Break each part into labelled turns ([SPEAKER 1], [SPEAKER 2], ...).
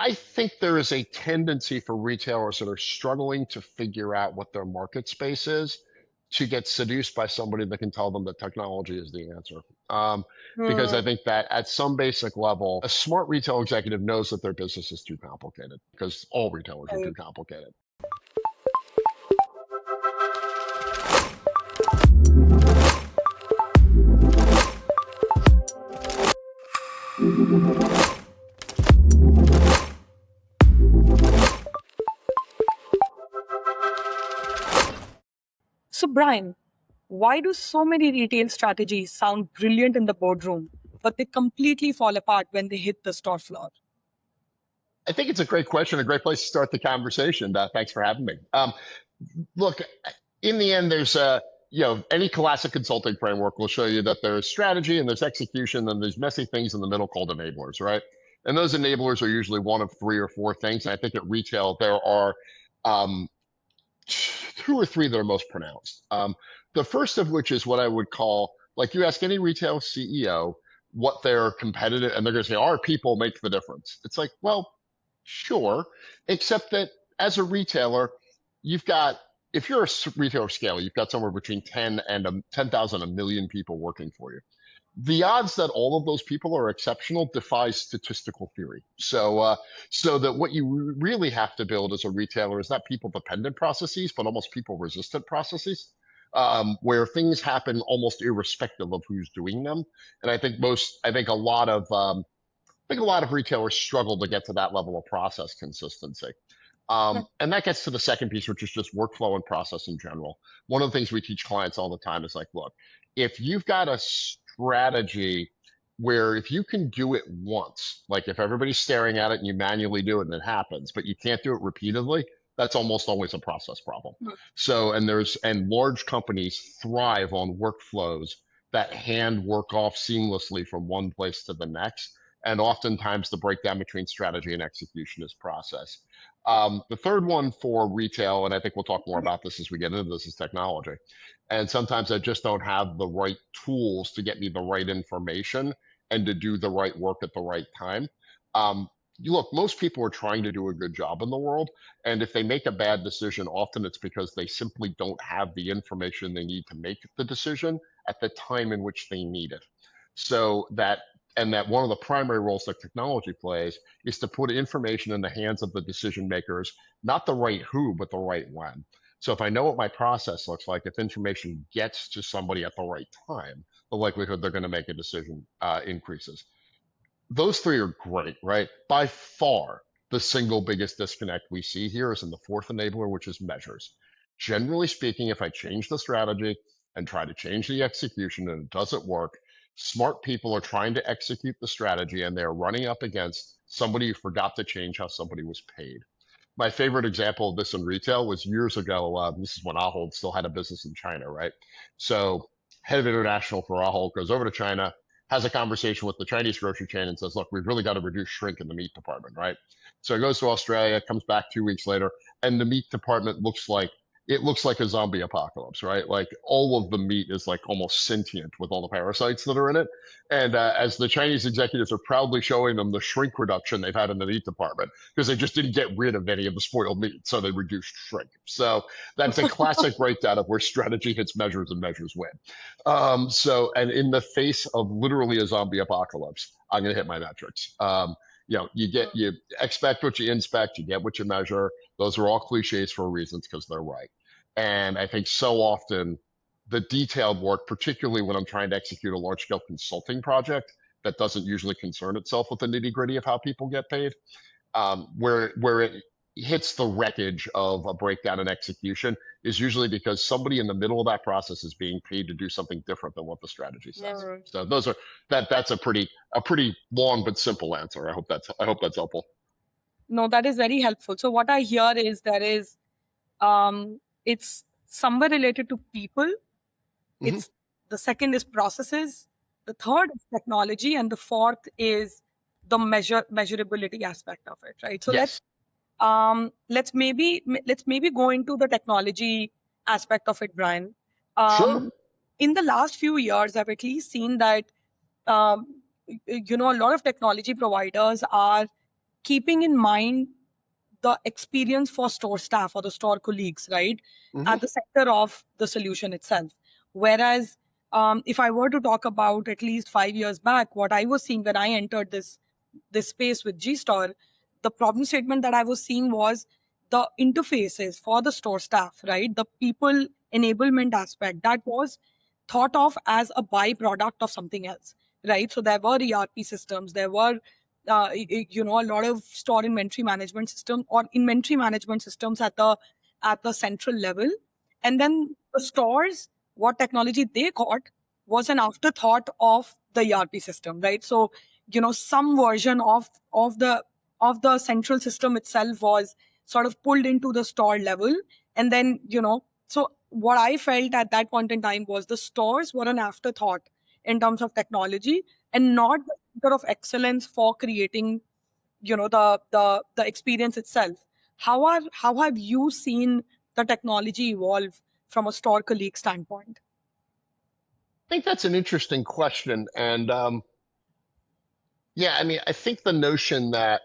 [SPEAKER 1] I think there is a tendency for retailers that are struggling to figure out what their market space is to get seduced by somebody that can tell them that technology is the answer. Um, because I
[SPEAKER 2] Hmm.
[SPEAKER 1] think that at some basic level, a smart retail executive knows that their business is too complicated because all retailers are too
[SPEAKER 2] Right.
[SPEAKER 1] complicated.
[SPEAKER 2] So, Brian, why do so many retail strategies sound brilliant in the boardroom, but they completely fall apart when they hit the store floor?
[SPEAKER 1] I think it's a great question, a great place to start the conversation. Thanks for having me. Look, in the end, there's any classic consulting framework will show you that there's strategy and there's execution and there's messy things in the middle called enablers, right? And those enablers are usually one of three or four things. And I think at retail there are um, two or three that are most pronounced. The first of which is what I would call, like, you ask any retail CEO what their competitive, and they're going to say, our people make the difference. It's like, well, sure, except that as a retailer, you've got, if you're a retailer scale, you've got somewhere between 10 and 10,000, a million people working for you. The odds that all of those people are exceptional defies statistical theory. So that what you really have to build as a retailer is not people dependent processes, but almost people resistant processes, where things happen almost irrespective of who's doing them. And I think a lot of retailers struggle to get to that level of process consistency. And that gets to the second piece, which is just workflow and process in general. One of the things we teach clients all the time is like, look, if you've got a strategy where if you can do it once, like if everybody's staring at it and you manually do it and it happens, but you can't do it repeatedly, that's almost always a process problem. So, and large companies thrive on workflows that hand work off seamlessly from one place to the next. And oftentimes the breakdown between strategy and execution is process. The third one for retail, and I think we'll talk more about this as we get into this, is technology. And sometimes I just don't have the right tools to get me the right information and to do the right work at the right time. Look, most people are trying to do a good job in the world. And if they make a bad decision, often it's because they simply don't have the information they need to make the decision at the time in which they need it. So that, and that one of the primary roles that technology plays is to put information in the hands of the decision makers, not the right who, but the right when. So if I know what my process looks like, if information gets to somebody at the right time, the likelihood they're going to make a decision increases. Those three are great, right? By far, the single biggest disconnect we see here is in the fourth enabler, which is measures. Generally speaking, if I change the strategy and try to change the execution and it doesn't work, smart people are trying to execute the strategy and they're running up against somebody who forgot to change how somebody was paid. My favorite example of this in retail was years ago. This is when Ahold still had a business in China, right? So head of international for Ahold goes over to China, has a conversation with the Chinese grocery chain and says, look, we've really got to reduce shrink in the meat department, right? So he goes to Australia, comes back 2 weeks later, and the meat department looks like a zombie apocalypse, right? Like all of the meat is like almost sentient with all the parasites that are in it. And as the Chinese executives are proudly showing them the shrink reduction they've had in the meat department, because they just didn't get rid of any of the spoiled meat, so they reduced shrink. So that's a classic breakdown of where strategy hits measures and measures win. And in the face of literally a zombie apocalypse, I'm going to hit my metrics. You expect what you inspect, you get what you measure. Those are all cliches for reasons because they're right. And I think so often the detailed work, particularly when I'm trying to execute a large scale consulting project that doesn't usually concern itself with the nitty gritty of how people get paid, where it hits the wreckage of a breakdown in execution is usually because somebody in the middle of that process is being paid to do something different than what the strategy says.
[SPEAKER 2] Yeah.
[SPEAKER 1] So that's a pretty long but simple answer. I hope that's helpful.
[SPEAKER 2] No, that is very helpful. So what I hear is it's somewhere related to people.
[SPEAKER 1] Hmm.
[SPEAKER 2] It's the second is processes, the third is technology, and the fourth is the measurability aspect of it, right? So
[SPEAKER 1] Yes,
[SPEAKER 2] let's maybe go into the technology aspect of it, Brian.
[SPEAKER 1] sure.
[SPEAKER 2] In the last few years, I've at least seen that um, a lot of technology providers are keeping in mind the experience for store staff or the store colleagues, right,
[SPEAKER 1] Hmm.
[SPEAKER 2] at the center of the solution itself. Whereas, if I were to talk about at least 5 years back, what I was seeing when I entered this space with G-Store, the problem statement that I was seeing was the interfaces for the store staff, right? The people enablement aspect that was thought of as a byproduct of something else, right? So there were ERP systems, there were a lot of store inventory management system or inventory management systems at the central level, and then the stores, what technology they got was an afterthought of the ERP system, right? So some version of the central system itself was sort of pulled into the store level, and then so what I felt at that point in time was the stores were an afterthought in terms of technology and not the center of excellence for creating the experience itself. How have you seen the technology evolve from a store colleague standpoint?
[SPEAKER 1] I think that's an interesting question. And yeah, I mean, I think the notion that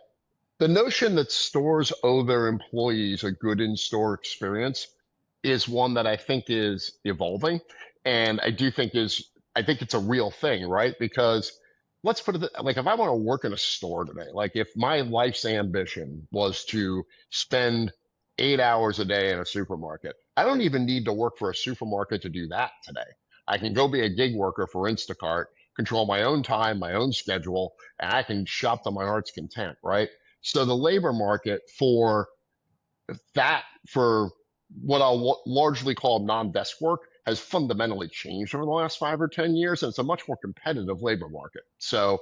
[SPEAKER 1] stores owe their employees a good in-store experience is one that I think is evolving, and I think it's a real thing, right? Because let's put it like if I want to work in a store today, like if my life's ambition was to spend 8 hours a day in a supermarket, I don't even need to work for a supermarket to do that today. I can go be a gig worker for Instacart, control my own time, my own schedule, and I can shop to my heart's content, right? So the labor market for what I'll largely call non-desk work has fundamentally changed over the last 5 or 10 years, and it's a much more competitive labor market. So,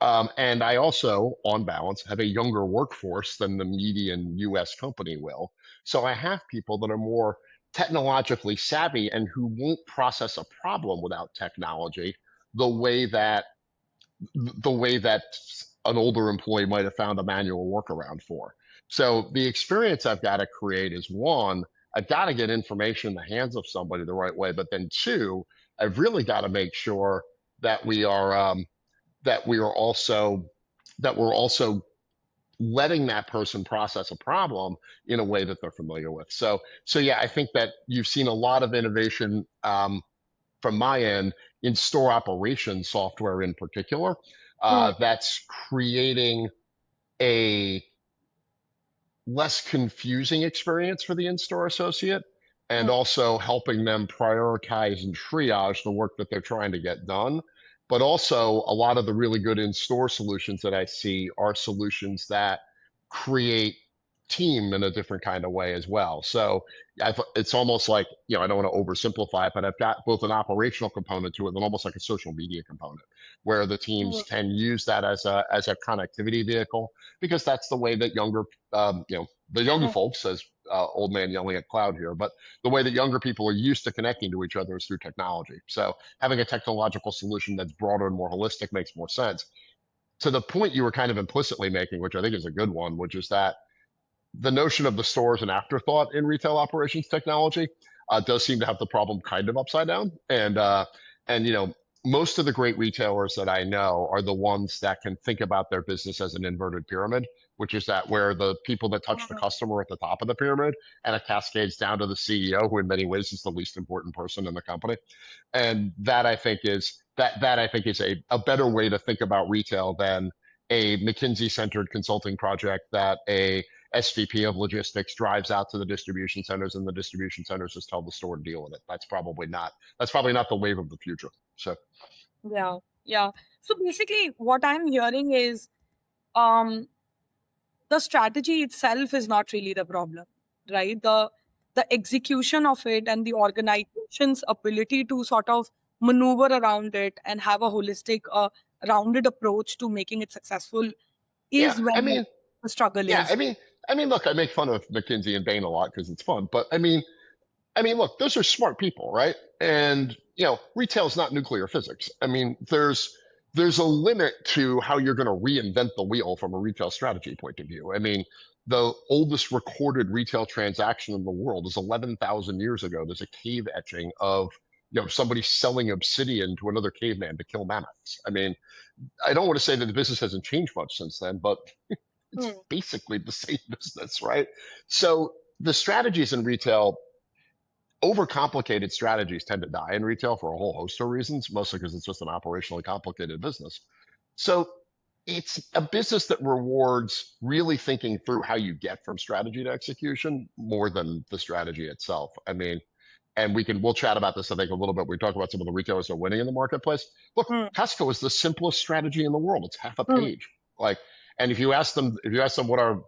[SPEAKER 1] and I also, on balance, have a younger workforce than the median US company will. So I have people that are more technologically savvy and who won't process a problem without technology the way that the way that an older employee might have found a manual workaround for. So the experience I've got to create is one, I've got to get information in the hands of somebody the right way, but then two, I've really got to make sure that we are that we are also that we're also letting that person process a problem in a way that they're familiar with. So yeah, I think that you've seen a lot of innovation from my end in store operations software in particular,
[SPEAKER 2] Mm,
[SPEAKER 1] that's creating a less confusing experience for the in-store associate and
[SPEAKER 2] mm,
[SPEAKER 1] also helping them prioritize and triage the work that they're trying to get done. But also, a lot of the really good in-store solutions that I see are solutions that create team in a different kind of way as well. So it's almost like, I don't want to oversimplify it, but I've got both an operational component to it and almost like a social media component where the teams
[SPEAKER 2] mm,
[SPEAKER 1] can use that as a connectivity vehicle because that's the way that the younger
[SPEAKER 2] mm.
[SPEAKER 1] folks, as old man yelling at cloud here, but the way that younger people are used to connecting to each other is through technology. So having a technological solution that's broader and more holistic makes more sense. To the point you were kind of implicitly making, which I think is a good one, which is that the notion of the store as an afterthought in retail operations technology does seem to have the problem kind of upside down. And most of the great retailers that I know are the ones that can think about their business as an inverted pyramid, which is that where the people that touch the customer are at the top of the pyramid and it cascades down to the CEO, who in many ways is the least important person in the company. And that I think is a better way to think about retail than a McKinsey centered consulting project that a SVP of logistics drives out to the distribution centers and the distribution centers just tell the store to deal with it. That's probably not the wave of the future. So
[SPEAKER 2] Yeah, yeah. So basically, what I'm hearing is um, the strategy itself is not really the problem, right? The execution of it and the organization's ability to sort of maneuver around it and have a holistic, rounded approach to making it successful
[SPEAKER 1] yeah,
[SPEAKER 2] is where
[SPEAKER 1] I mean,
[SPEAKER 2] the struggle
[SPEAKER 1] yeah, I
[SPEAKER 2] is.
[SPEAKER 1] mean, I mean, look, I make fun of McKinsey and Bain a lot because it's fun, but I mean, look, those are smart people, right? And retail is not nuclear physics. I mean, there's a limit to how you're going to reinvent the wheel from a retail strategy point of view. I mean, the oldest recorded retail transaction in the world is 11,000 years ago. There's a cave etching of somebody selling obsidian to another caveman to kill mammoths. I mean, I don't want to say that the business hasn't changed much since then, but It's
[SPEAKER 2] Hmm.
[SPEAKER 1] basically the same business, right? So the strategies in retail, overcomplicated strategies tend to die in retail for a whole host of reasons, mostly because it's just an operationally complicated business. So it's a business that rewards really thinking through how you get from strategy to execution more than the strategy itself. I mean, and we'll chat about this, I think, a little bit. We talk about some of the retailers that are winning in the marketplace. Look,
[SPEAKER 2] Hmm.
[SPEAKER 1] Costco is the simplest strategy in the world. It's half a
[SPEAKER 2] Hmm.
[SPEAKER 1] page. Like, and if you ask them what are,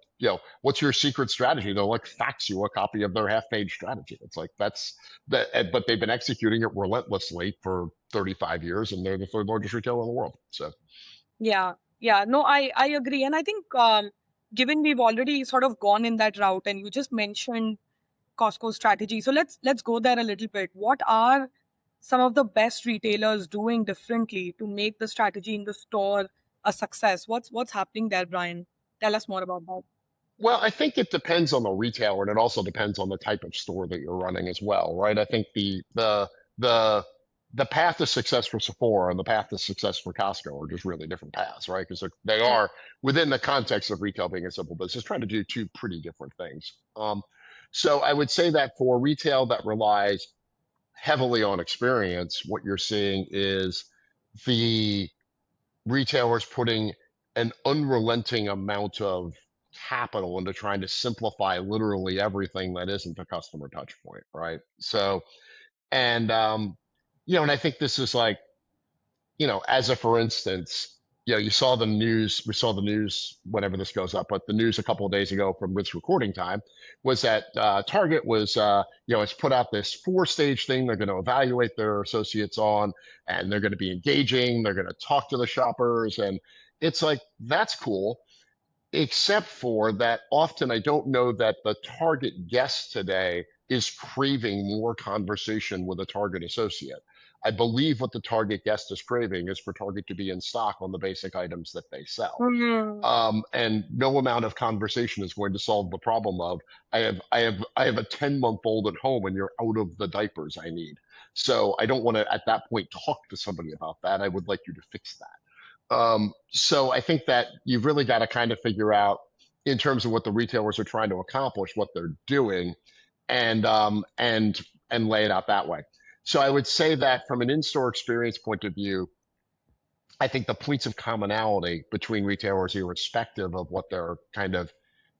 [SPEAKER 1] what's your secret strategy, they'll like fax you a copy of their half-page strategy. It's like that's that, but they've been executing it relentlessly for 35 years, and they're the third largest retailer in the world. So
[SPEAKER 2] Yeah, yeah. No, I agree. And I think given we've already sort of gone in that route and you just mentioned Costco strategy. So let's go there a little bit. What are some of the best retailers doing differently to make the strategy in the store a success? What's happening there, Brian? Tell us more about that.
[SPEAKER 1] well, I think it depends on the retailer, and it also depends on the type of store that you're running as well, right? I think the the path to success for Sephora and the path to success for Costco are just really different paths, right? Because they
[SPEAKER 2] Yeah.
[SPEAKER 1] are within the context of retail being a simple business, trying to do two pretty different things. So I would say that for retail that relies heavily on experience, what you're seeing is the retailers putting an unrelenting amount of capital into trying to simplify literally everything that isn't a customer touch point, right? So, and and I think this is like, as a for instance, you saw the news, we saw the news whenever this goes up, but the news a couple of days ago from this recording time was that Target was, it's put out this four-stage thing they're going to evaluate their associates on, and they're going to be engaging, they're going to talk to the shoppers, and it's like, that's cool, except for that often I don't know that the target guest today is craving more conversation with a target associate. I believe what the target guest is craving is for Target to be in stock on the basic items that they sell.
[SPEAKER 2] Hmm.
[SPEAKER 1] And no amount of conversation is going to solve the problem of I have a 10-month-old at home and you're out of the diapers I need. So I don't want to at that point talk to somebody about that. I would like you to fix that. So I think that you've really got to kind of figure out in terms of what the retailers are trying to accomplish, what they're doing, and lay it out that way. So I would say that from an in-store experience point of view, I think the points of commonality between retailers, irrespective of what their kind of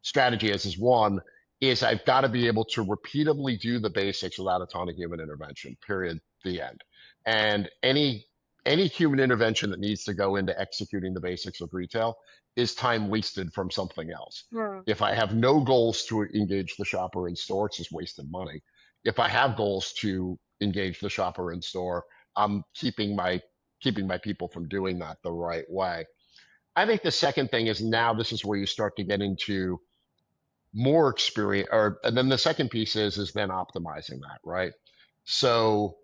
[SPEAKER 1] strategy is one, is I've got to be able to repeatedly do the basics without a ton of human intervention, period, the end. And any human intervention that needs to go into executing the basics of retail is time wasted from something else.
[SPEAKER 2] Hmm.
[SPEAKER 1] If I have no goals to engage the shopper in store, it's just wasted money. If I have goals to engage the shopper in store, I'm keeping my people from doing that the right way. I think the second thing is now this is where you start to get into more experience, and then the second piece is then optimizing that, right? So,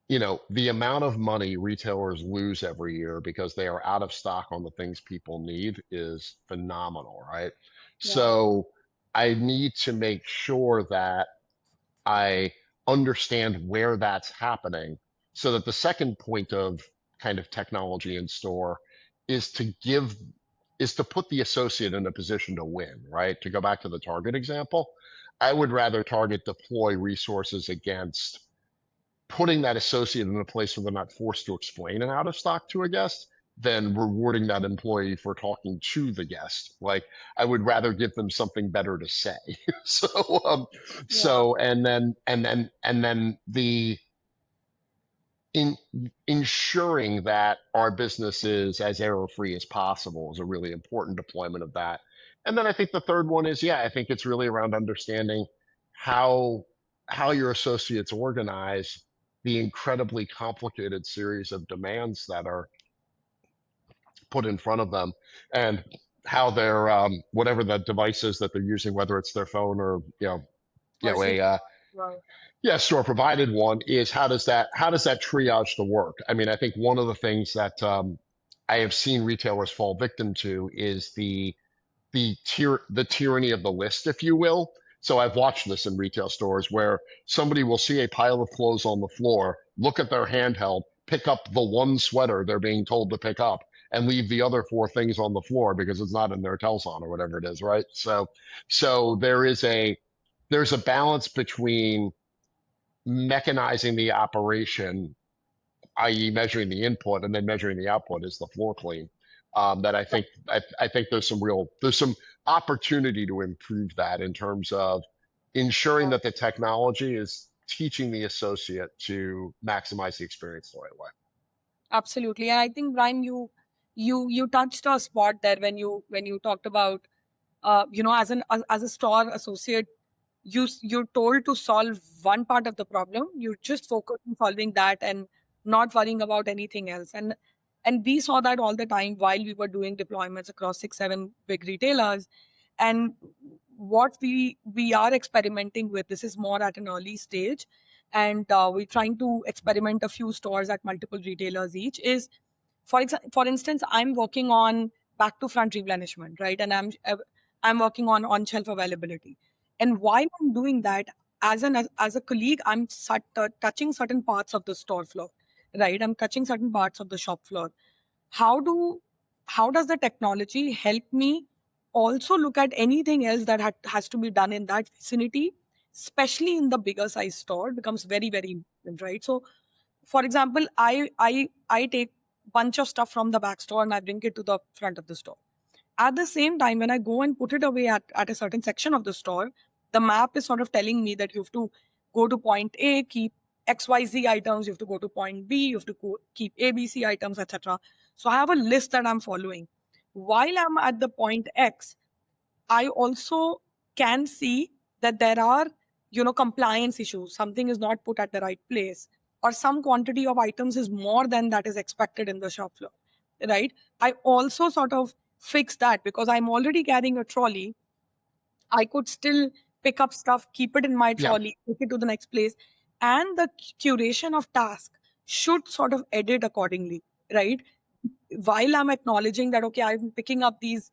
[SPEAKER 1] the amount of money retailers lose every year because they are out of stock on the things people need is phenomenal, right?
[SPEAKER 2] Yeah.
[SPEAKER 1] So I need to make sure that I understand where that's happening so that the second point of kind of technology in store is to put the associate in a position to win, right? To go back to the Target example, I would rather Target deploy resources against putting that associate in a place where they're not forced to explain an out of stock to a guest than rewarding that employee for talking to the guest. Like I would rather give them something better to say. so
[SPEAKER 2] Yeah.
[SPEAKER 1] and then the in ensuring that our business is as error free as possible is a really important deployment of that. And then I think the third one is, I think it's really around understanding how your associates organize the incredibly complicated series of demands that are put in front of them, and how their whatever the device is that they're using, whether it's their phone or
[SPEAKER 2] Or see.
[SPEAKER 1] a
[SPEAKER 2] Right.
[SPEAKER 1] store provided one, is how does that triage the work? I mean, I think one of the things that I have seen retailers fall victim to is the tyranny of the list, if you will. So I've watched this in retail stores where somebody will see a pile of clothes on the floor, look at their handheld, pick up the one sweater they're being told to pick up, and leave the other four things on the floor because it's not in their telson or whatever it is, right? So there's a balance between mechanizing the operation, i.e., measuring the input and then measuring the output is the floor clean. That I think there's some opportunity to improve that in terms of ensuring that the technology is teaching the associate to maximize the experience the right way.
[SPEAKER 2] Absolutely. And I think, Brian, you touched a spot there when you talked about as a store associate, you're told to solve one part of the problem. You just focus on solving that and not worrying about anything else. And we saw that all the time while we were doing deployments across 6, 7 big retailers. And what we are experimenting with, this is more at an early stage, and we're trying to experiment a few stores at multiple retailers each. Is for instance, I'm working on back to front replenishment, right? And I'm working on shelf availability. And while I'm doing that, as a colleague, I'm touching certain parts of the store floor, right? I'm touching certain parts of the shop floor. How do how does the technology help me also look at anything else that has to be done in that vicinity, especially in the bigger size store, becomes very, very important, right? So, for example, I take bunch of stuff from the back store and I bring it to the front of the store. At the same time, when I go and put it away at a certain section of the store, the map is sort of telling me that you have to go to point A, keep XYZ items, you have to go to point B, you have to keep ABC items, etc. So I have a list that I'm following. While I'm at the point X, I also can see that there are, compliance issues. Something is not put at the right place, or some quantity of items is more than that is expected in the shop floor, right? I also sort of fix that because I'm already carrying a trolley. I could still pick up stuff, keep it in my
[SPEAKER 1] Yeah.
[SPEAKER 2] trolley, take it to the next place. And the curation of task should sort of edit accordingly, right? While I'm acknowledging that, okay, I'm picking up these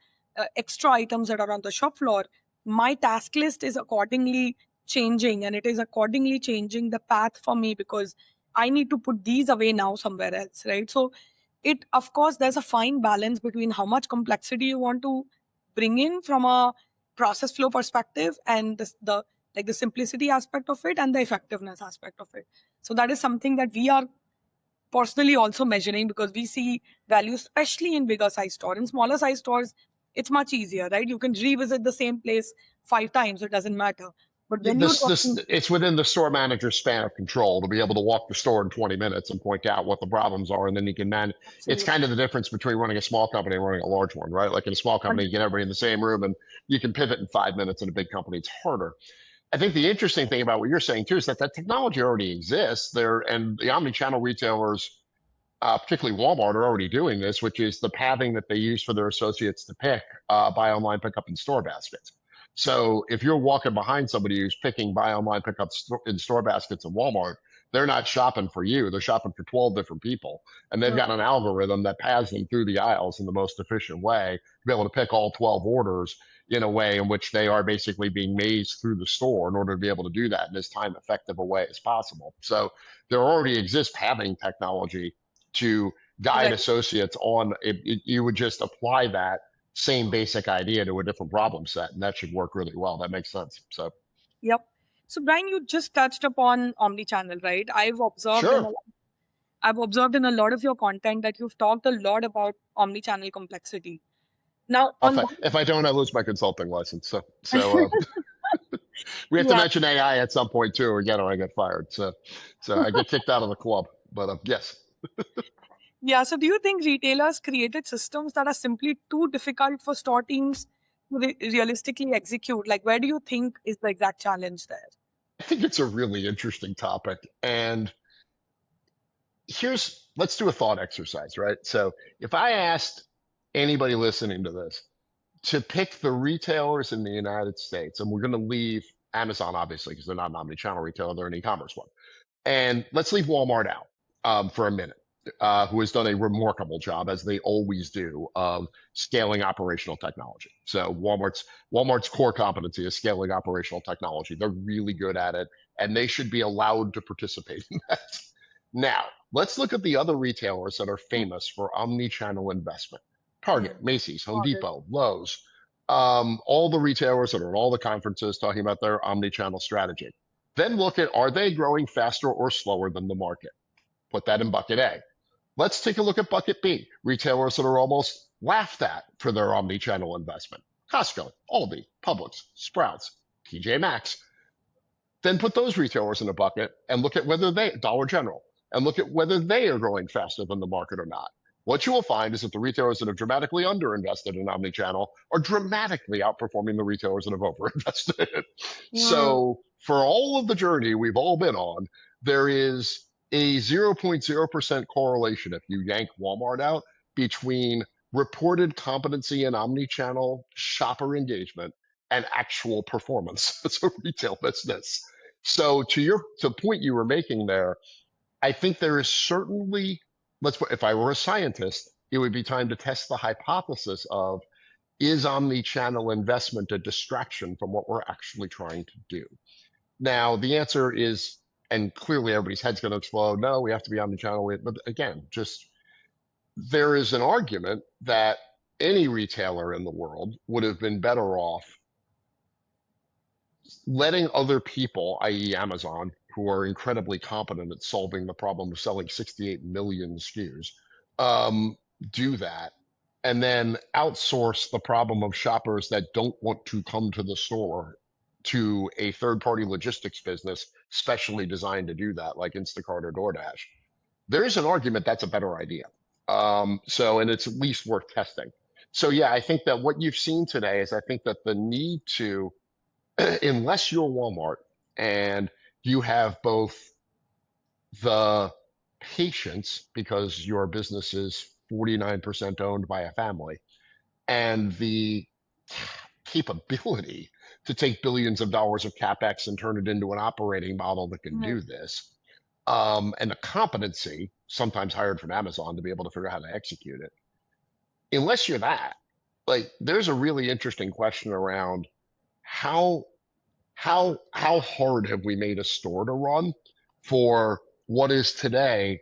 [SPEAKER 2] extra items that are on the shop floor, my task list is accordingly changing, and it is accordingly changing the path for me because I need to put these away now somewhere else, right? So of course, there's a fine balance between how much complexity you want to bring in from a process flow perspective and the simplicity aspect of it and the effectiveness aspect of it. So that is something that we are personally also measuring because we see value, especially in bigger size stores. In smaller size stores, it's much easier, right? You can revisit the same place 5 times, it doesn't matter. But when you're talking,
[SPEAKER 1] It's within the store manager's span of control to be able to walk the store in 20 minutes and point out what the problems are, and then you can manage. It's
[SPEAKER 2] absolutely,
[SPEAKER 1] kind of the difference between running a small company and running a large one, right? Like in a small company, you get everybody in the same room and you can pivot in 5 minutes. In a big company, it's harder. I think the interesting thing about what you're saying too is that that technology already exists there, and the omnichannel retailers, particularly Walmart, are already doing this, which is the pathing that they use for their associates to pick buy online, pick up in store baskets. So if you're walking behind somebody who's picking buy online, pick up in store baskets at Walmart, they're not shopping for you. They're shopping for 12 different people. And they've got an algorithm that paths them through the aisles in the most efficient way to be able to pick all 12 orders in a way in which they are basically being mazed through the store in order to be able to do that in as time effective a way as possible. So there already exists pathing technology to guide
[SPEAKER 2] right.
[SPEAKER 1] associates on you would just apply that same basic idea to a different problem set, and that should work really well. That makes sense. So
[SPEAKER 2] Yep. So Brian, you just touched upon omnichannel, right?
[SPEAKER 1] sure.
[SPEAKER 2] I've observed in a lot of your content that you've talked a lot about omnichannel complexity. Now, on one,
[SPEAKER 1] If I don't, I lose my consulting license. So we have to
[SPEAKER 2] yeah,
[SPEAKER 1] mention AI at some point too, again, or I get fired. So I get kicked out of the club. But yes.
[SPEAKER 2] yeah. So, do you think retailers created systems that are simply too difficult for store teams to realistically execute? Like, where do you think is the exact challenge there?
[SPEAKER 1] I think it's a really interesting topic. And let's do a thought exercise, right? So if I asked anybody listening to this to pick the retailers in the United States, and we're going to leave Amazon, obviously, because they're not an omnichannel retailer, they're an e-commerce one. And let's leave Walmart out for a minute, who has done a remarkable job, as they always do, of scaling operational technology. So Walmart's core competency is scaling operational technology. They're really good at it, and they should be allowed to participate in that. Now, Let's look at the other retailers that are famous for omni-channel investment. Target, Macy's, Home
[SPEAKER 2] Got it.
[SPEAKER 1] Depot, Lowe's, all the retailers that are at all the conferences talking about their omni-channel strategy. Then look at, are they growing faster or slower than the market? Put that in bucket A. Let's take a look at bucket B, retailers that are almost laughed at for their omni-channel investment. Costco, Aldi, Publix, Sprouts, TJ Maxx. Then put those retailers in a bucket and look at whether they, Dollar General, and look at whether they are growing faster than the market or not. What you will find is that the retailers that have dramatically underinvested in omnichannel are dramatically outperforming the retailers that have overinvested. So for all of the journey we've all been on, there is a 0.0% correlation if you yank Walmart out between reported competency in omnichannel shopper engagement and actual performance as a retail business. So to the point you were making there, I think there is certainly, if I were a scientist, it would be time to test the hypothesis of, is omni-channel investment a distraction from what we're actually trying to do? Now, the answer is, and clearly everybody's head's going to explode, no, we have to be omni-channel. But again, there is an argument that any retailer in the world would have been better off letting other people, i.e. Amazon, who are incredibly competent at solving the problem of selling 68 million SKUs, do that, and then outsource the problem of shoppers that don't want to come to the store to a third-party logistics business specially designed to do that, like Instacart or DoorDash. There is an argument that's a better idea. And it's at least worth testing. So yeah, I think that what you've seen today is I think that the need to, unless you're Walmart and you have both the patience because your business is 49% owned by a family and the capability to take billions of dollars of capex and turn it into an operating model that can do this, and the competency, sometimes hired from Amazon, to be able to figure out how to execute it. Unless you're that, like, there's a really interesting question around how hard have we made a store to run for what is today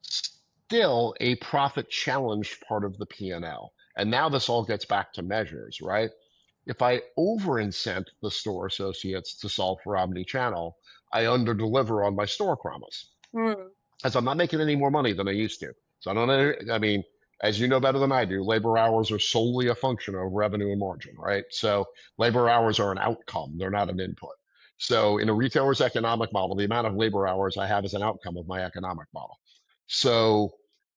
[SPEAKER 1] still a profit challenged part of the P&L? And now this all gets back to measures, right? If I over-incent the store associates to solve for omni-channel, I under-deliver on my store promise. As I'm not making any more money than I used to. So I mean, as you know better than I do, labor hours are solely a function of revenue and margin, right? So labor hours are an outcome, they're not an input. So in a retailer's economic model, the amount of labor hours I have is an outcome of my economic model. So,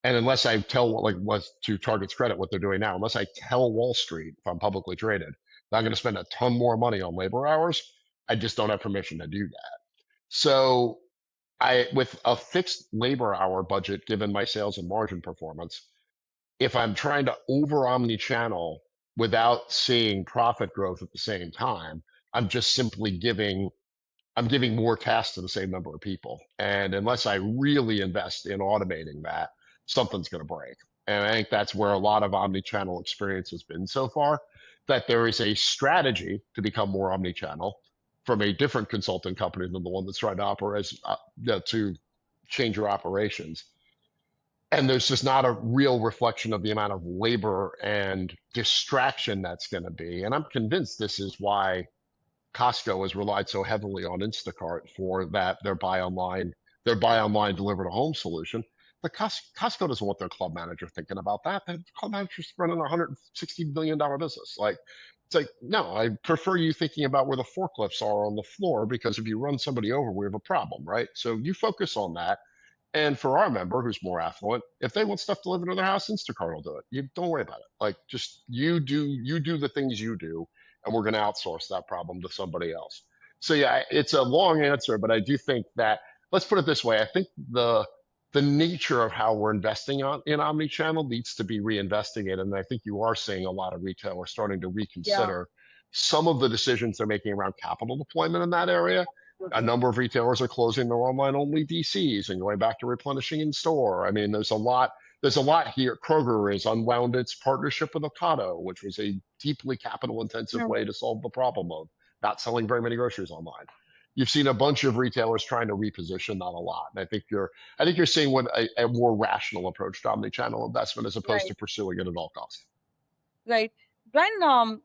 [SPEAKER 1] and unless I tell, like, what's to Target's credit, what they're doing now, unless I tell Wall Street, if I'm publicly traded, that I'm going to spend a ton more money on labor hours, I just don't have permission to do that. So with a fixed labor hour budget, given my sales and margin performance, if I'm trying to over omni-channel without seeing profit growth at the same time, I'm just simply giving more tasks to the same number of people. And unless I really invest in automating that, something's going to break. And I think that's where a lot of omni-channel experience has been so far, that there is a strategy to become more omni-channel from a different consulting company than the one that's trying to operate, to change your operations. And there's just not a real reflection of the amount of labor and distraction that's going to be. And I'm convinced this is why Costco has relied so heavily on Instacart for their buy online, deliver to home solution. But Costco doesn't want their club manager thinking about that. The club manager's running a $160 billion business. Like, it's like, no, I prefer you thinking about where the forklifts are on the floor, because if you run somebody over, we have a problem, right? So you focus on that. And for our member who's more affluent, if they want stuff delivered to their house, Instacart will do it. You don't worry about it. Like, just you do the things you do, and we're going to outsource that problem to somebody else. So yeah, it's a long answer, but I do think that, let's put it this way. I think the nature of how we're investing in omnichannel needs to be reinvestigated. And I think you are seeing a lot of retailers starting to reconsider some of the decisions they're making around capital deployment in that area. A number of retailers are closing their online only DCs and going back to replenishing in store. I mean, there's a lot here. Kroger has unwound its partnership with Ocado, which was a deeply capital intensive way to solve the problem of not selling very many groceries online. you've seen a bunch of retailers trying to reposition that a lot. And I think you're seeing what a more rational approach to omnichannel investment as opposed
[SPEAKER 2] Right.
[SPEAKER 1] to pursuing it at all costs.
[SPEAKER 2] Right. Brian,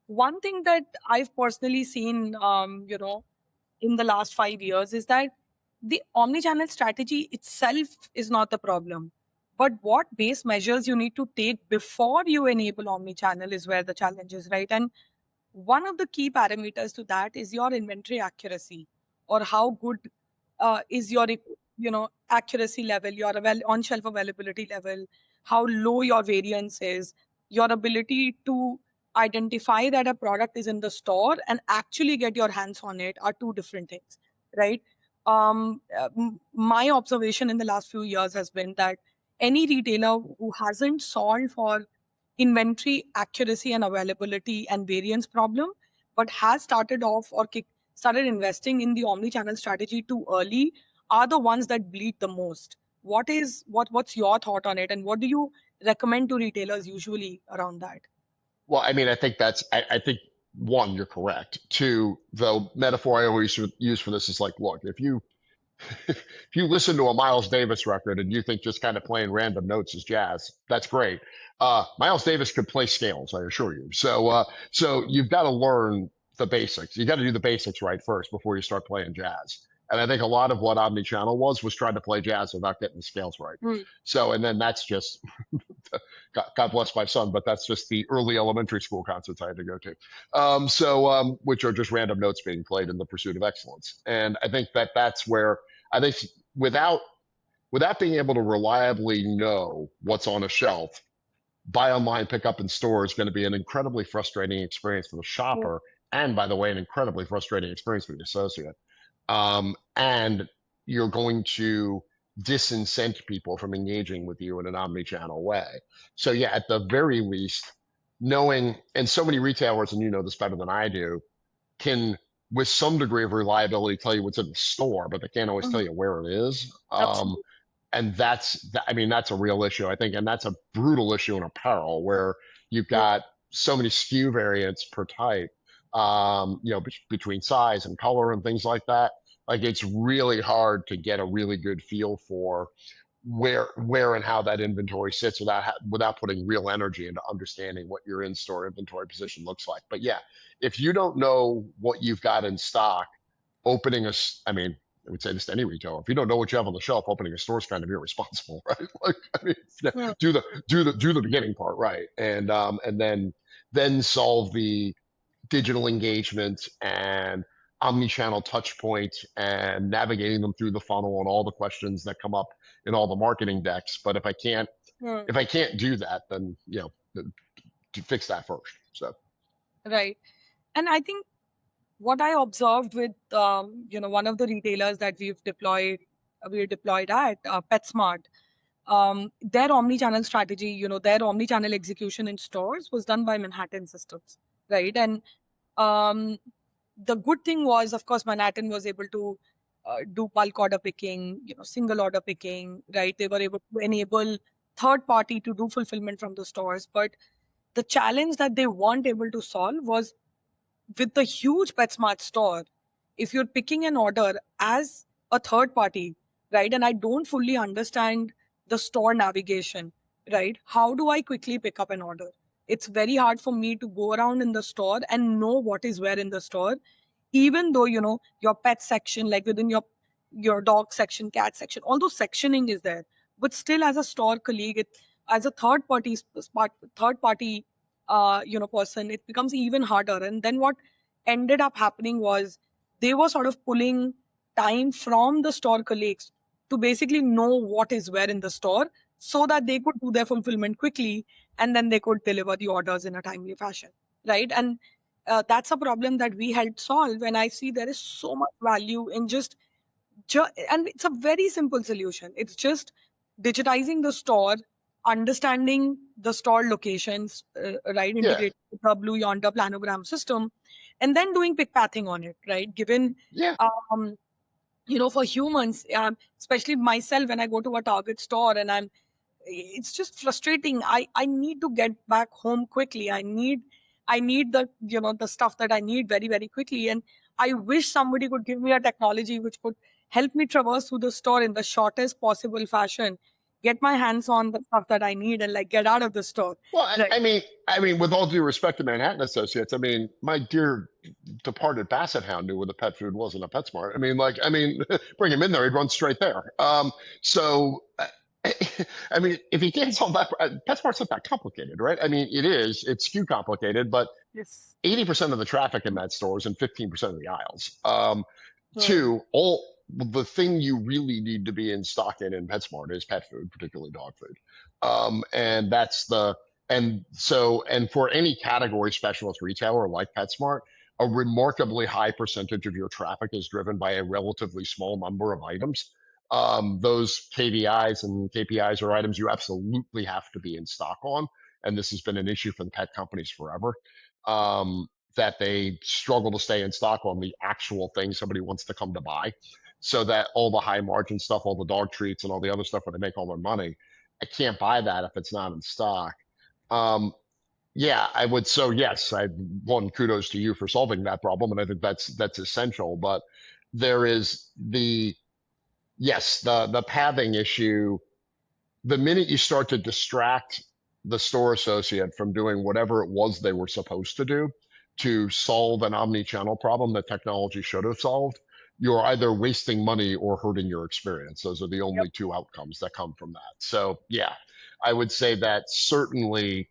[SPEAKER 2] one thing that I've personally seen, in the last 5 years is that the omnichannel strategy itself is not the problem. But what base measures you need to take before you enable omnichannel is where the challenge is, right? And one of the key parameters to that is your inventory accuracy, or how good is your accuracy level, your on shelf availability level, how low your variance is, your ability to identify that a product is in the store and actually get your hands on it are two different things, right? My observation in the last few years has been that any retailer who hasn't solved for inventory accuracy and availability and variance problem, but has started investing in the omni-channel strategy too early, are the ones that bleed the most. What's your thought on it, and what do you recommend to retailers usually around that?
[SPEAKER 1] Well, I mean, I think one, you're correct. Two, the metaphor I always use for this is like, look, if you listen to a Miles Davis record and you think just kind of playing random notes is jazz, that's great. Miles Davis could play scales, I assure you. So you've got to learn the basics. You got to do the basics right first before you start playing jazz. And I think a lot of what omnichannel was trying to play jazz without getting the scales right.
[SPEAKER 2] Hmm.
[SPEAKER 1] So, and then that's just God bless my son, but that's just the early elementary school concerts I had to go to. Which are just random notes being played in the pursuit of excellence. And I think that's where I think without being able to reliably know what's on a shelf, buy online, pick up in store is going to be an incredibly frustrating experience for the
[SPEAKER 2] Yeah.
[SPEAKER 1] shopper. And by the way, an incredibly frustrating experience for the associate. And you're going to disincent people from engaging with you in an omni-channel way. So yeah, at the very least, knowing, and so many retailers, and you know this better than I do, can with some degree of reliability tell you what's in the store, but they can't always tell
[SPEAKER 2] Mhm.
[SPEAKER 1] you where it is.
[SPEAKER 2] Absolutely.
[SPEAKER 1] And I mean, that's a real issue, I think, and that's a brutal issue in apparel where you've
[SPEAKER 2] Yeah.
[SPEAKER 1] got so many SKU variants per type, between size and color and things like that. Like it's really hard to get a really good feel for where and how that inventory sits without putting real energy into understanding what your in-store inventory position looks like. But yeah, if you don't know what you've got in stock, I mean, I would say this to any retailer. If you don't know what you have on the shelf, opening a store is kind of irresponsible, right? Like, I mean, yeah,
[SPEAKER 2] Yeah.
[SPEAKER 1] do the beginning part right, and then solve the digital engagement and omni-channel touch points and navigating them through the funnel and all the questions that come up in all the marketing decks. But
[SPEAKER 2] Yeah.
[SPEAKER 1] if I can't do that, then to fix that first. So
[SPEAKER 2] Right. And I think what I observed with one of the retailers that we deployed at PetSmart, their omni-channel strategy, their omni-channel execution in stores was done by Manhattan Systems, right? And um, the good thing was, of course, Manhattan was able to do bulk order picking, single order picking, right? They were able to enable third party to do fulfillment from the stores. But the challenge that they weren't able to solve was with the huge PetSmart store, if you're picking an order as a third party, right, and I don't fully understand the store navigation, right, how do I quickly pick up an order? It's very hard for me to go around in the store and know what is where in the store, even though your pet section, like within your dog section, cat section, although sectioning is there, but still as a store colleague, as a third party person, it becomes even harder. And then what ended up happening was they were sort of pulling time from the store colleagues to basically know what is where in the store, so that they could do their fulfillment quickly, and then they could deliver the orders in a timely fashion, right? And that's a problem that we helped solve. And I see there is so much value in and it's a very simple solution. It's just digitizing the store, understanding the store locations, right?
[SPEAKER 1] yeah,
[SPEAKER 2] Integrating with the Blue Yonder planogram system, and then doing pick pathing on it, right? Given,
[SPEAKER 1] yeah,
[SPEAKER 2] um, for humans, especially myself, when I go to a Target store and it's just frustrating. I need to get back home quickly. I need the the stuff that I need very, very quickly. And I wish somebody could give me a technology which could help me traverse through the store in the shortest possible fashion, get my hands on the stuff that I need, and like get out of the store.
[SPEAKER 1] Well,
[SPEAKER 2] Right.
[SPEAKER 1] I mean, with all due respect to Manhattan Associates, I mean, my dear departed Basset Hound knew where the pet food was in a PetSmart. I mean, bring him in there, he'd run straight there. I mean, if he can't solve that, PetSmart's not that complicated, right? I mean, it is. It's SKU complicated, but
[SPEAKER 2] Yes.
[SPEAKER 1] 80% of the traffic in that store is in 15% of the aisles.
[SPEAKER 2] Hmm.
[SPEAKER 1] Two, all the thing you really need to be in stock in PetSmart is pet food, particularly dog food. And that's the and for any category specialist retailer like PetSmart, a remarkably high percentage of your traffic is driven by a relatively small number of items. Those KVIs and KPIs are items you absolutely have to be in stock on, and this has been an issue for the pet companies forever. That they struggle to stay in stock on the actual thing somebody wants to come to buy. So that all the high margin stuff, all the dog treats and all the other stuff where they make all their money, I can't buy that if it's not in stock. Um, yeah, I would. So yes, I one kudos to you for solving that problem, and I think that's essential. But there is the yes, the pathing issue. The minute you start to distract the store associate from doing whatever it was they were supposed to do to solve an omni-channel problem that technology should have solved, you're either wasting money or hurting your experience. Those are the
[SPEAKER 2] Yep.
[SPEAKER 1] only two outcomes that come from that. So yeah, I would say that certainly,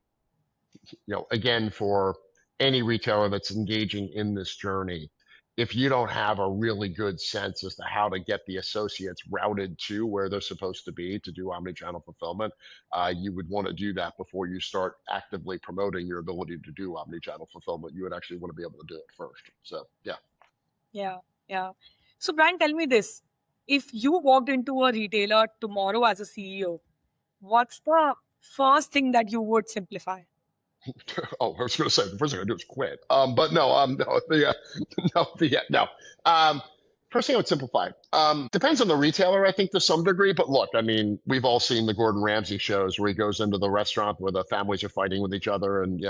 [SPEAKER 1] again, for any retailer that's engaging in this journey, if you don't have a really good sense as to how to get the associates routed to where they're supposed to be to do omni-channel fulfillment, you would want to do that before you start actively promoting your ability to do omni-channel fulfillment. You would actually want to be able to do it first. So yeah.
[SPEAKER 2] Yeah. Yeah. So, Brian, tell me this. If you walked into a retailer tomorrow as a CEO, what's the first thing that you would simplify?
[SPEAKER 1] Oh, I was going to say the first thing I do is quit. But no, no, no. Um, First thing I would simplify. Depends on the retailer, I think, to some degree. But look, I mean, we've all seen the Gordon Ramsay shows where he goes into the restaurant where the families are fighting with each other, and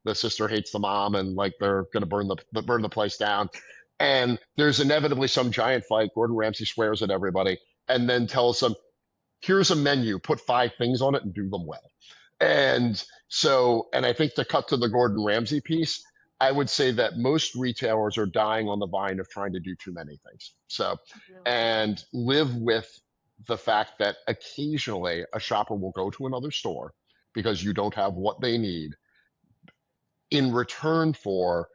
[SPEAKER 1] the sister hates the mom, and like they're going to burn the place down. And there's inevitably some giant fight. Gordon Ramsay swears at everybody, and then tells them, "Here's a menu. Put 5 things on it and do them well." And I think to cut to the Gordon Ramsay piece, I would say that most retailers are dying on the vine of trying to do too many things. So, and live with the fact that occasionally a shopper will go to another store because you don't have what they need in return for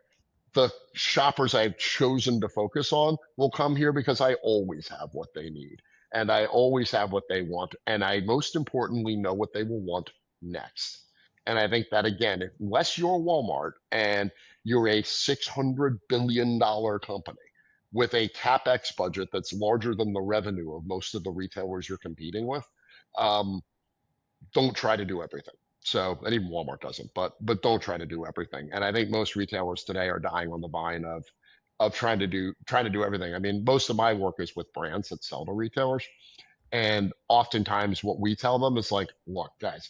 [SPEAKER 1] the shoppers I've chosen to focus on will come here because I always have what they need and I always have what they want. And I most importantly know what they will want next. And I think that again, unless you're Walmart and you're a $600 billion company with a CapEx budget that's larger than the revenue of most of the retailers you're competing with, um, don't try to do everything. So, and even Walmart doesn't, but don't try to do everything. And I think most retailers today are dying on the vine of trying to do everything. I mean, most of my work is with brands that sell to retailers, and oftentimes what we tell them is like, look, guys,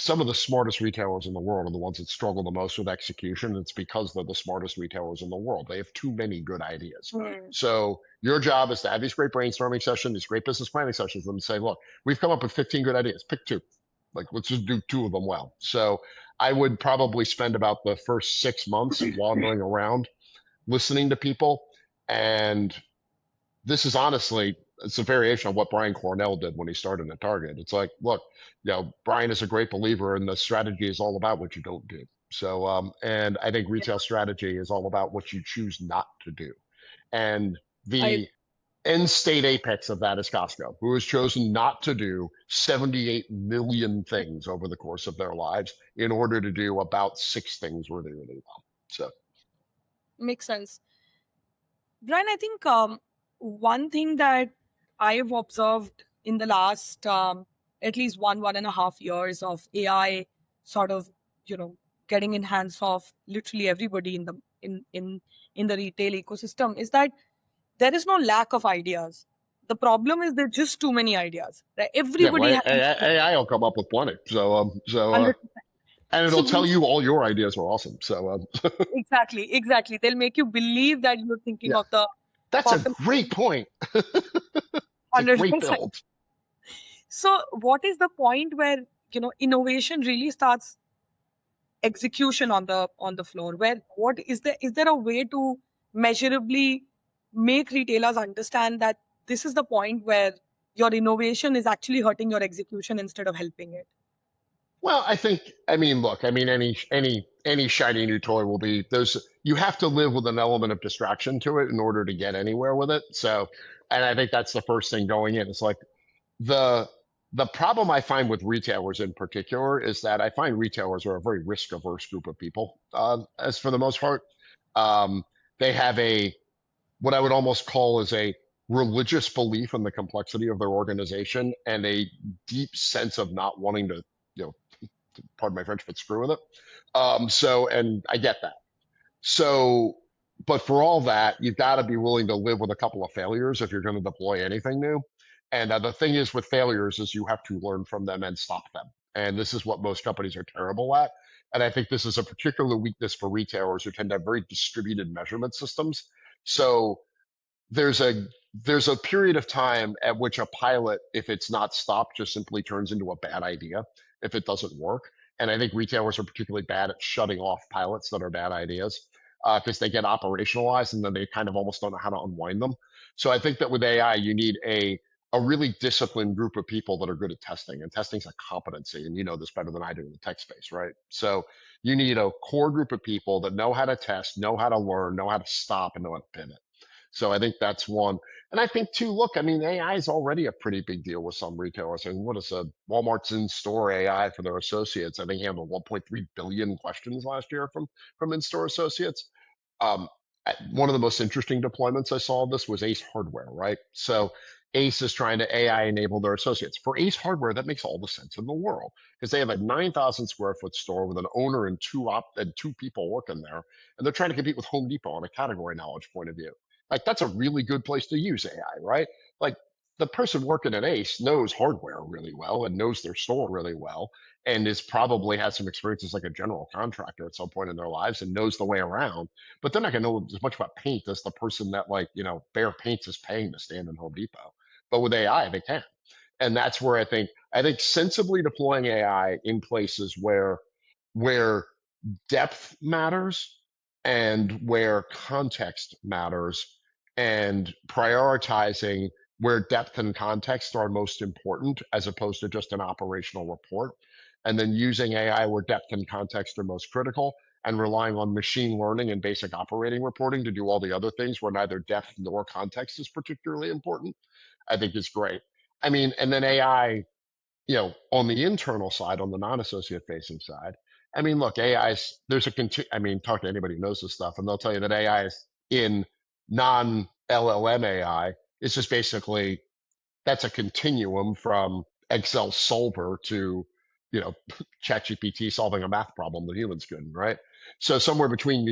[SPEAKER 1] some of the smartest retailers in the world are the ones that struggle the most with execution. It's because they're the smartest retailers in the world. They have too many good ideas.
[SPEAKER 2] Hmm.
[SPEAKER 1] So your job is to have these great brainstorming sessions, these great business planning sessions, and say, look, we've come up with 15 good ideas. Pick 2. Like, let's just do 2 of them well. So I would probably spend about the first 6 months wandering around, listening to people. And this is honestly, it's a variation of what Brian Cornell did when he started at Target. It's like, look, Brian is a great believer, and the strategy is all about what you don't do. So, and I think retail strategy is all about what you choose not to do. And
[SPEAKER 2] I
[SPEAKER 1] the end state apex of that is Costco, who has chosen not to do 78 million things over the course of their lives in order to do about 6 things really, really well. So,
[SPEAKER 2] Makes sense. Brian, I think one thing that I've observed in the last at least 1.5 years of AI sort of, getting in hands of literally everybody in the retail ecosystem is that there is no lack of ideas. The problem is there's just too many ideas. Right?
[SPEAKER 1] yeah,
[SPEAKER 2] Everybody
[SPEAKER 1] well,
[SPEAKER 2] has
[SPEAKER 1] AI will come up with plenty. So,
[SPEAKER 2] 100%.
[SPEAKER 1] And
[SPEAKER 2] So
[SPEAKER 1] it'll tell
[SPEAKER 2] these
[SPEAKER 1] you all your ideas are awesome. So
[SPEAKER 2] exactly. They'll make you believe that you're thinking
[SPEAKER 1] yeah,
[SPEAKER 2] of the
[SPEAKER 1] that's a
[SPEAKER 2] perfect
[SPEAKER 1] great point. It's a great
[SPEAKER 2] 100%.
[SPEAKER 1] build.
[SPEAKER 2] So what is the point where, innovation really starts execution on the floor? Where what is there a way to measurably make retailers understand that this is the point where your innovation is actually hurting your execution instead of helping it?
[SPEAKER 1] Well, I mean, look, I mean, any shiny new toy will be there's you have to live with an element of distraction to it in order to get anywhere with it. So, and I think that's the first thing going in. It's like the the problem I find with retailers in particular is that I find retailers are a very risk averse group of people. As for the most part, um, they have a what I would almost call is a religious belief in the complexity of their organization and a deep sense of not wanting to, you know, pardon my French, but screw with it. And I get that. So, but for all that, you've got to be willing to live with a couple of failures if you're going to deploy anything new. And the thing is with failures is you have to learn from them and stop them. And this is what most companies are terrible at. And I think this is a particular weakness for retailers who tend to have very distributed measurement systems. So there's a there's a period of time at which a pilot, if it's not stopped, just simply turns into a bad idea if it doesn't work. And I think retailers are particularly bad at shutting off pilots that are bad ideas because they get operationalized and then they kind of almost don't know how to unwind them. So I think that with AI, you need a really disciplined group of people that are good at testing, and testing's a competency, and you know this better than I do in the tech space, right? So you need a core group of people that know how to test, know how to learn, know how to stop, and know how to pivot. So I think that's one. And I think too, look, I mean, AI is already a pretty big deal with some retailers. And what is Walmart's in-store AI for their associates? I think handled 1.3 billion questions last year from in-store associates. Um, One of the most interesting deployments I saw of this was Ace Hardware, right? So Ace is trying to AI enable their associates. For Ace Hardware, that makes all the sense in the world because they have a 9,000 square foot store with an owner and two people working there, and they're trying to compete with Home Depot on a category knowledge point of view. Like that's a really good place to use AI, right? Like the person working at Ace knows hardware really well and knows their store really well and is probably has some experience as like a general contractor at some point in their lives and knows the way around, but they're not going to know as much about paint as the person that like, Bear Paints is paying to stand in Home Depot. But with AI, they can. And that's where I think sensibly deploying AI in places where depth matters and where context matters and prioritizing where depth and context are most important as opposed to just an operational report, and then using AI where depth and context are most critical and relying on machine learning and basic operating reporting to do all the other things where neither depth nor context is particularly important, I think is great. I mean, and then AI, on the internal side, on the non-associate facing side, I mean, look, I mean, talk to anybody who knows this stuff, and they'll tell you that AI is in non-LLM AI is just basically that's a continuum from Excel solver to, you know, ChatGPT solving a math problem that humans couldn't, right? So somewhere between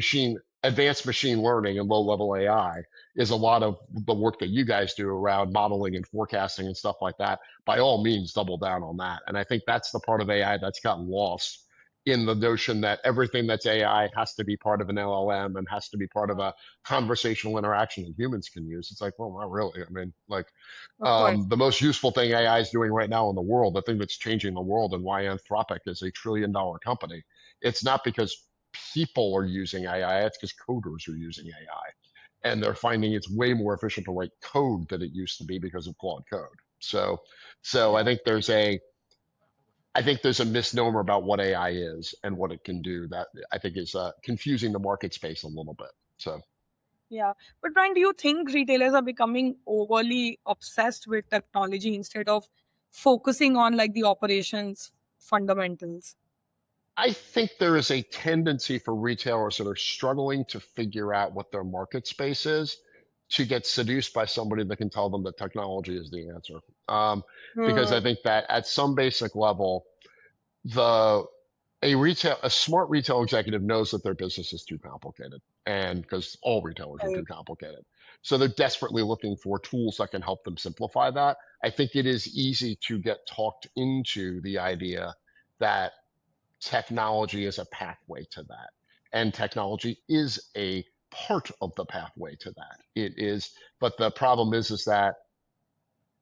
[SPEAKER 1] advanced machine learning and low level AI is a lot of the work that you guys do around modeling and forecasting and stuff like that. By all means, double down on that. And I think that's the part of AI that's gotten lost in the notion that everything that's AI has to be part of an LLM and has to be part of a conversational interaction that humans can use. It's like, well, not really. I mean, like,
[SPEAKER 2] Of course.
[SPEAKER 1] the most useful thing AI is doing right now in the world, the thing that's changing the world and why Anthropic is $1 trillion company, it's not because people are using AI, it's because coders are using AI. And they're finding it's way more efficient to write code than it used to be because of Claude Code. So
[SPEAKER 2] Yeah.
[SPEAKER 1] I think there's a misnomer about what AI is and what it can do that I think is confusing the market space a little bit. So
[SPEAKER 2] Yeah. But Brian, do you think retailers are becoming overly obsessed with technology instead of focusing on like the operations fundamentals?
[SPEAKER 1] I think there is a tendency for retailers that are struggling to figure out what their market space is to get seduced by somebody that can tell them that technology is the answer. Because I
[SPEAKER 2] Hmm.
[SPEAKER 1] think that at some basic level, the a smart retail executive knows that their business is too complicated, and because all retailers are too
[SPEAKER 2] Right.
[SPEAKER 1] complicated, so they're desperately looking for tools that can help them simplify that. I think it is easy to get talked into the idea that technology is a pathway to that. And technology is a part of the pathway to that. It is, but the problem is that,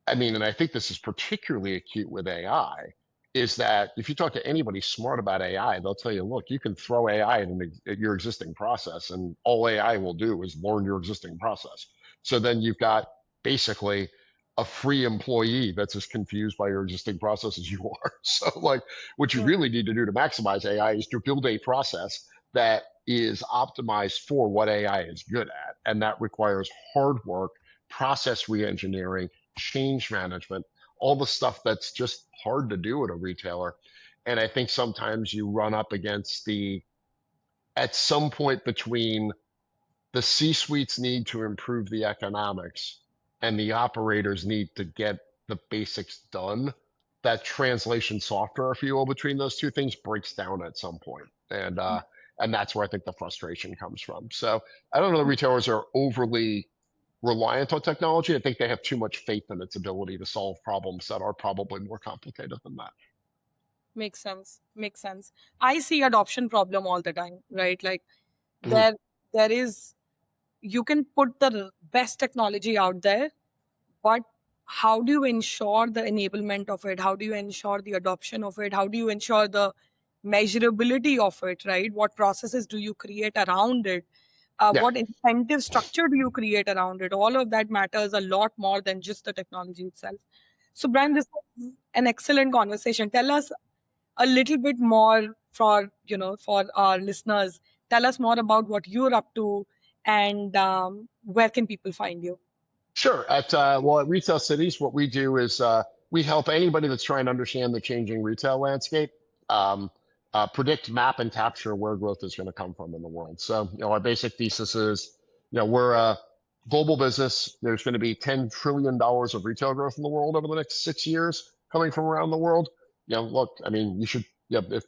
[SPEAKER 1] I mean, and I think this is particularly acute with AI, is that if you talk to anybody smart about AI, they'll tell you, look, you can throw AI at your existing process, and all AI will do is learn your existing process. So then you've got basically a free employee that's as confused by your existing process as you are. So, like, what you
[SPEAKER 2] Yeah.
[SPEAKER 1] really need to do to maximize AI is to build a process that is optimized for what AI is good at. And that requires hard work, process reengineering, change management, all the stuff that's just hard to do at a retailer. And I think sometimes you run up against at some point between the C-suite's need to improve the economics and the operators need to get the basics done, that translation software, if you will, between those two things breaks down at some point. And that's where I think the frustration comes from. So I don't know the retailers are overly reliant on technology. I think they have too much faith in its ability to solve problems that are probably more complicated than that.
[SPEAKER 2] Makes sense. Makes sense. I see adoption problem all the time, right? Like
[SPEAKER 1] Mhm.
[SPEAKER 2] there there is, you can put the best technology out there, but how do you ensure the enablement of it? How do you ensure the adoption of it? How do you ensure the measurability of it, right? What processes do you create around it?
[SPEAKER 1] Yeah,
[SPEAKER 2] What incentive structure do you create around it? All of that matters a lot more than just the technology itself. So, Brian, this was an excellent conversation. Tell us a little bit more for our listeners. Tell us more about what you're up to, and where can people find you?
[SPEAKER 1] sure. At Retail Cities, what we do is we help anybody that's trying to understand the changing retail landscape, um, predict, map, and capture where growth is going to come from in the world. So, our basic thesis is, we're a global business. There's going to be $10 trillion of retail growth in the world over the next 6 years coming from around the world. Look, I mean, you should, if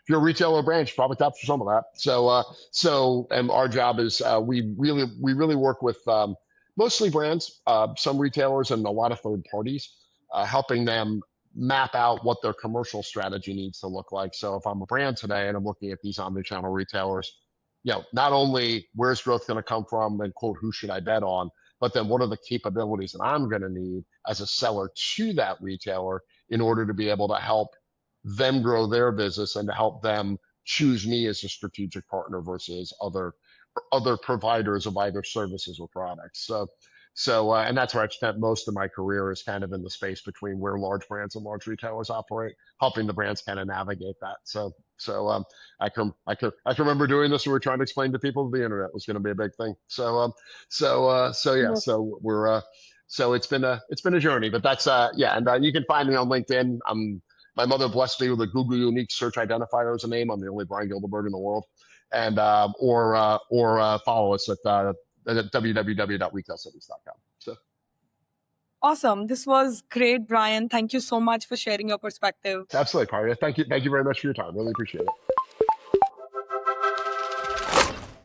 [SPEAKER 1] you're a retailer brand, you should probably capture some of that. And our job is we really work with mostly brands, some retailers, and a lot of third parties, helping them map out what their commercial strategy needs to look like. So if I'm a brand today and I'm looking at these omnichannel retailers, not only where's growth going to come from and quote, who should I bet on, but then what are the capabilities that I'm going to need as a seller to that retailer in order to be able to help them grow their business and to help them choose me as a strategic partner versus other providers of either services or products. And that's where I've spent most of my career is kind of in the space between where large brands and large retailers operate, helping the brands kind of navigate that. I can remember doing this. We were trying to explain to people the internet was going to be a big thing.
[SPEAKER 2] Yes.
[SPEAKER 1] So it's been a journey, but that's yeah. And you can find me on LinkedIn. My mother blessed me with a Google unique search identifier as a name. I'm the only Bryan Gildenberg in the world, and or follow us at www.retailcities.com. So
[SPEAKER 2] Awesome. This was great, Brian. Thank you so much for sharing your perspective.
[SPEAKER 1] absolutely, Parya. Thank you very much for your time. Really appreciate it.